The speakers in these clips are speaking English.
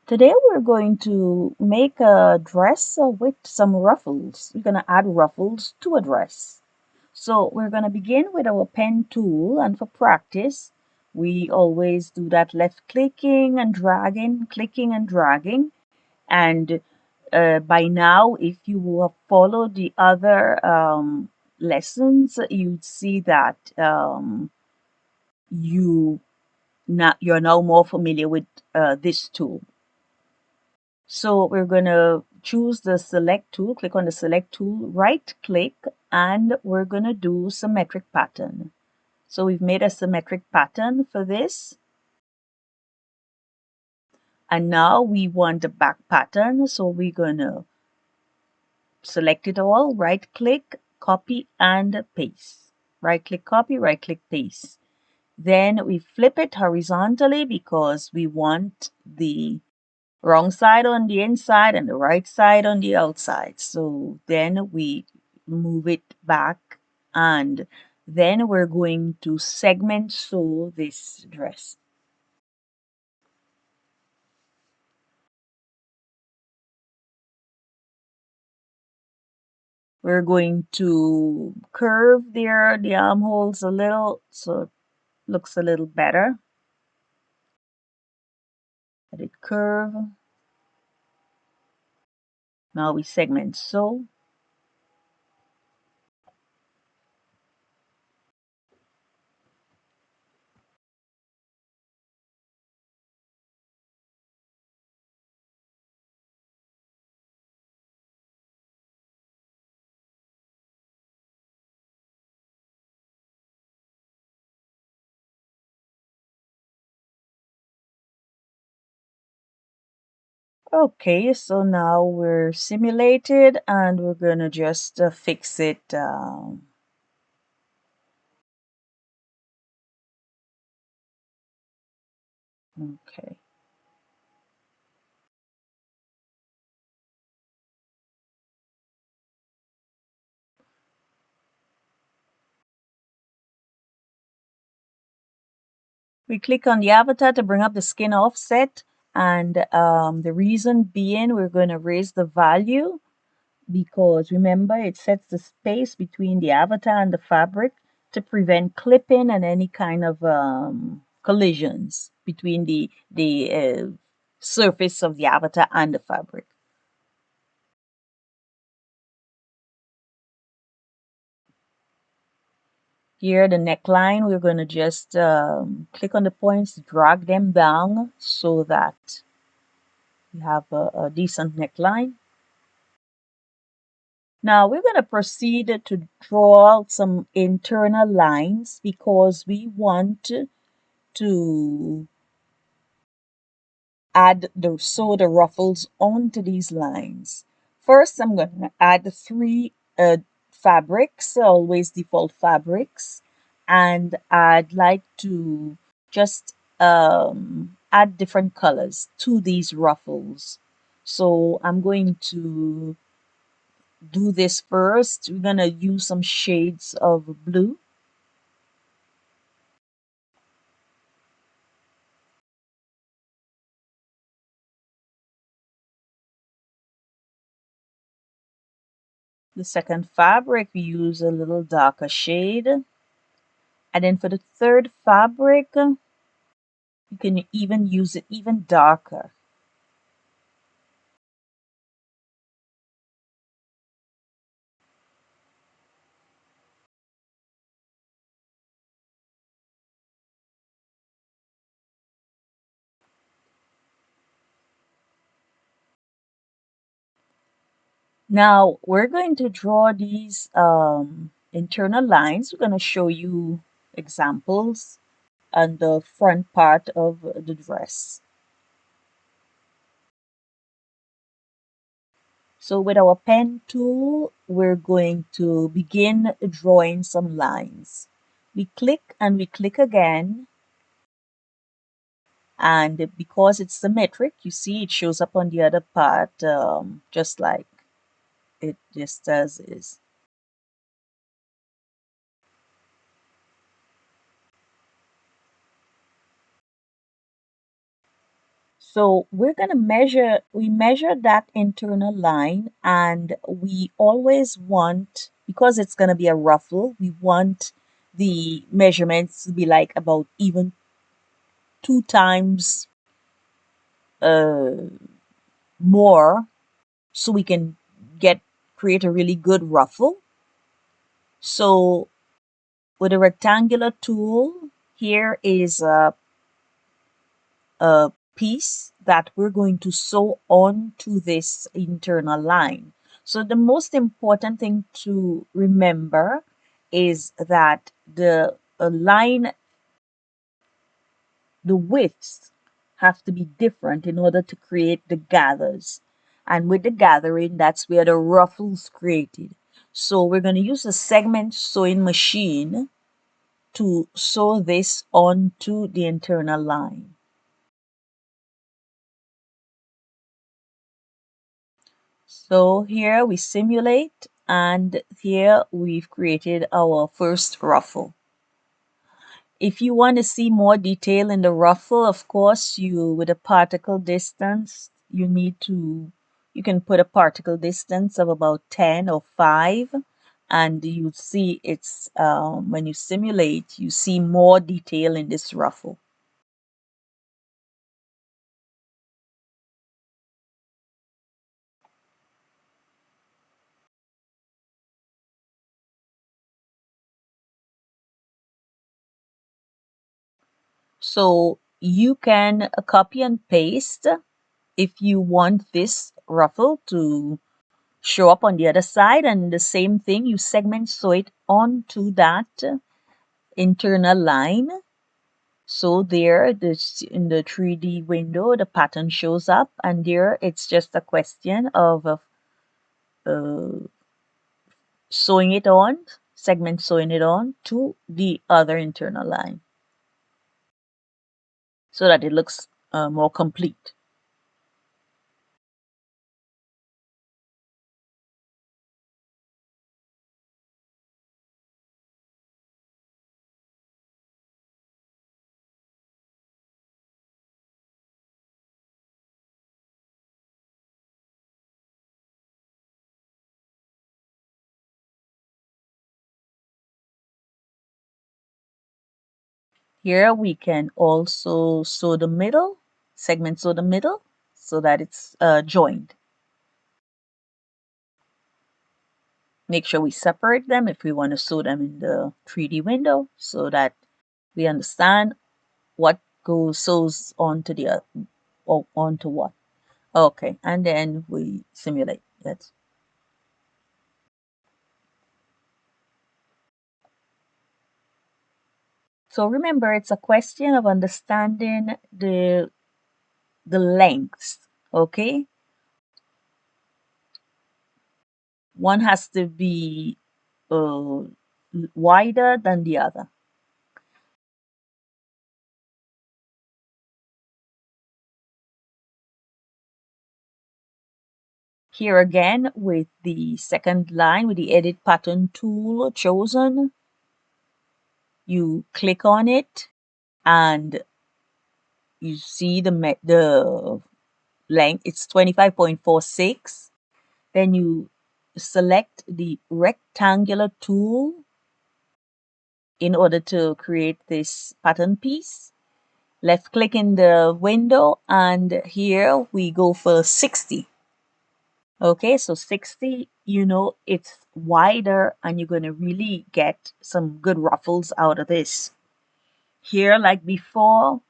Today we're going to make a dress with some ruffles. We're going to add ruffles to a dress. So we're going to begin with our pen tool, and for practice, we always do that left clicking and dragging, clicking and dragging. And by now, if you have followed the other lessons, you'd see that you're now more familiar with this tool. So we're going to choose the select tool, click on the select tool, right click, and we're going to do symmetric pattern. So we've made a symmetric pattern for this. And now we want the back pattern. So we're going to select it all, right click, copy and paste. Right click, copy, right click, paste. Then we flip it horizontally because we want the wrong side on the inside and the right side on the outside. So then we move it back, and then we're going to segment sew this dress. We're going to curve there the armholes a little so it looks a little better. Let it curve. Now we segment sew. Okay, so now we're simulated and we're gonna just fix it. Okay. We click on the avatar to bring up the skin offset, and the reason being we're going to raise the value because remember it sets the space between the avatar and the fabric to prevent clipping and any kind of collisions between the surface of the avatar and the fabric. Here, the neckline, we're going to just click on the points, drag them down so that we have a decent neckline. Now we're going to proceed to draw out some internal lines because we want to add sew the ruffles onto these lines. First, I'm going to add three fabrics, always default fabrics, and I'd like to just add different colors to these ruffles. So I'm going to do this first. We're going to use some shades of blue. The second fabric, we use a little darker shade. And then for the third fabric, you can even use it even darker. Now we're going to draw these internal lines. We're going to show you examples on the front part of the dress. So with our pen tool, we're going to begin drawing some lines. We click and we click again. And because it's symmetric, you see it shows up on the other part just like it just as is. So we're going to we measure that internal line, and we always want, because it's going to be a ruffle, we want the measurements to be like about even 2 times uh, more, so we can create a really good ruffle. So with a rectangular tool, here is a piece that we're going to sew onto this internal line. So the most important thing to remember is that the line, the widths have to be different in order to create the gathers. And with the gathering, that's where the ruffles created. So we're going to use a segment sewing machine to sew this onto the internal line. So here we simulate, and here we've created our first ruffle. If you want to see more detail in the ruffle, of course, with a particle distance, you can put a particle distance of about 10 or 5, and you see when you simulate, you see more detail in this ruffle. So you can copy and paste if you want this ruffle to show up on the other side, and the same thing, you segment sew it onto that internal line. So there, this in the 3D window, the pattern shows up, and there it's just a question of uh, sewing it on, segment sewing it on to the other internal line so that it looks more complete. Here we can also sew the middle, segment sew the middle so that it's joined. Make sure we separate them if we want to sew them in the 3D window so that we understand what goes sews onto or onto what. Okay, and then we simulate that. So remember, it's a question of understanding the lengths. Okay, one has to be uh, wider than the other. Here again, with the second line, with the edit pattern tool chosen, you click on it and you see the length. It's 25.46. Then you select the rectangular tool in order to create this pattern piece. Left click in the window, and here we go for 60. Okay, so 60, it's wider, and you're going to really get some good ruffles out of this. Here, like before,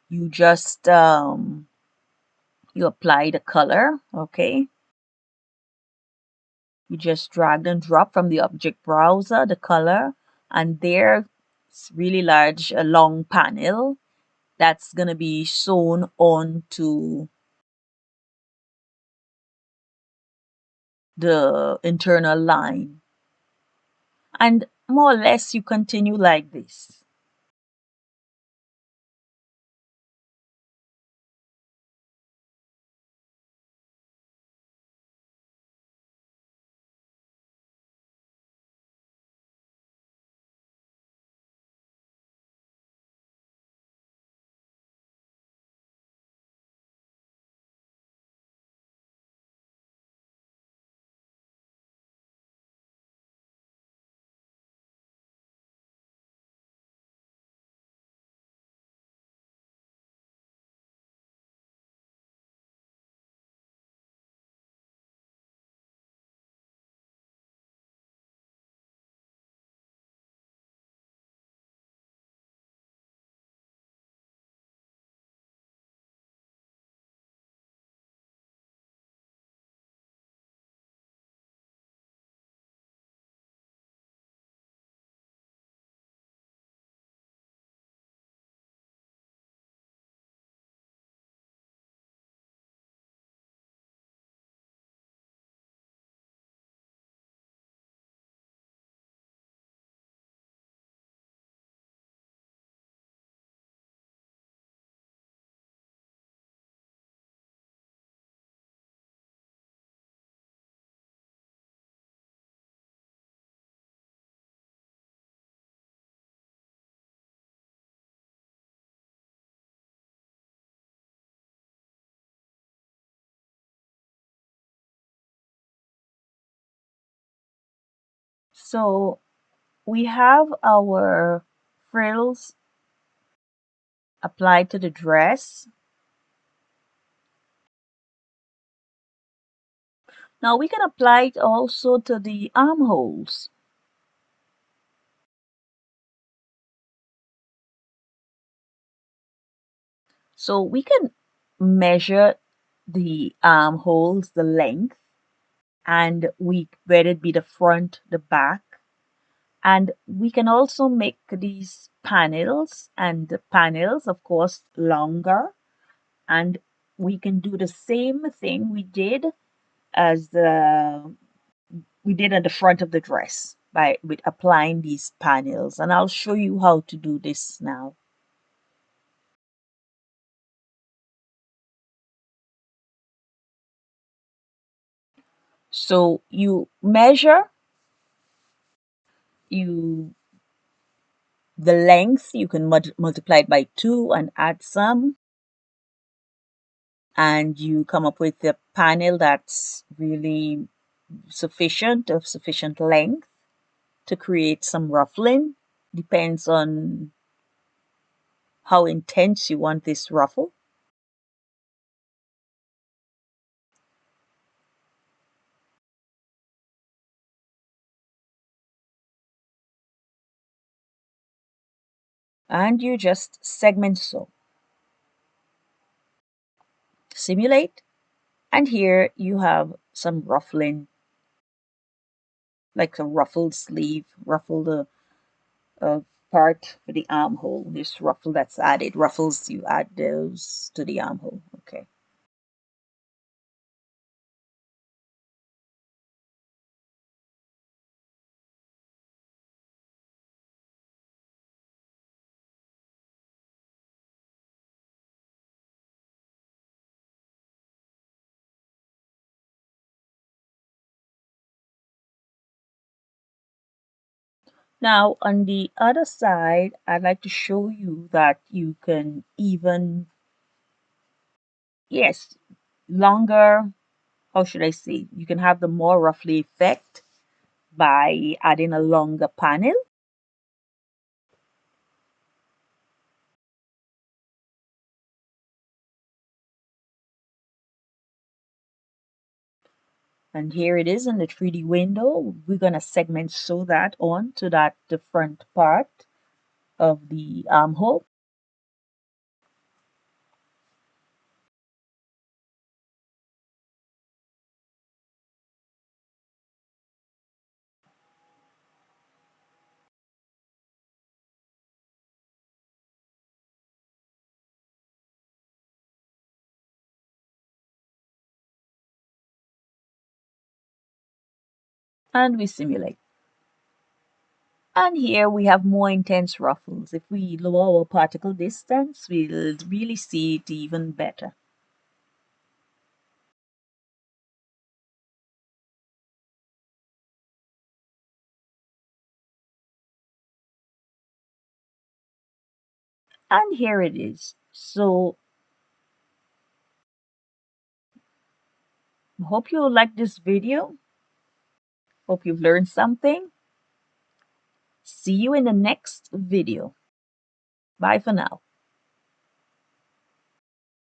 you just you apply the color. Okay, you just drag and drop from the object browser the color, and there it's really large, a long panel that's going to be sewn onto the internal line, and more or less you continue like this. So we have our frills applied to the dress. Now we can apply it also to the armholes. So we can measure the armholes, the length, and we whether it be the front, the back, and we can also make these panels, and the panels, of course, longer, and we can do the same thing as we did at the front of the dress by with applying these panels, and I'll show you how to do this now. So you measure you the length, you can multiply it by 2 and add some, and you come up with a panel that's really of sufficient length to create some ruffling. Depends on how intense you want this ruffle. And you just segment so. Simulate, and here you have some ruffling, like a ruffled sleeve, ruffle the part for the armhole. This ruffle that's added, ruffles, you add those to the armhole. Okay. Now, on the other side, I'd like to show you that you can even, yes, longer, how should I say, you can have the more roughly effect by adding a longer panel. And here it is in the 3D window. We're going to segment sew that on to the front part of the armhole. And we simulate. And here we have more intense ruffles. If we lower our particle distance, we'll really see it even better. And here it is. So hope you like this video. Hope you've learned something. See you in the next video. Bye for now.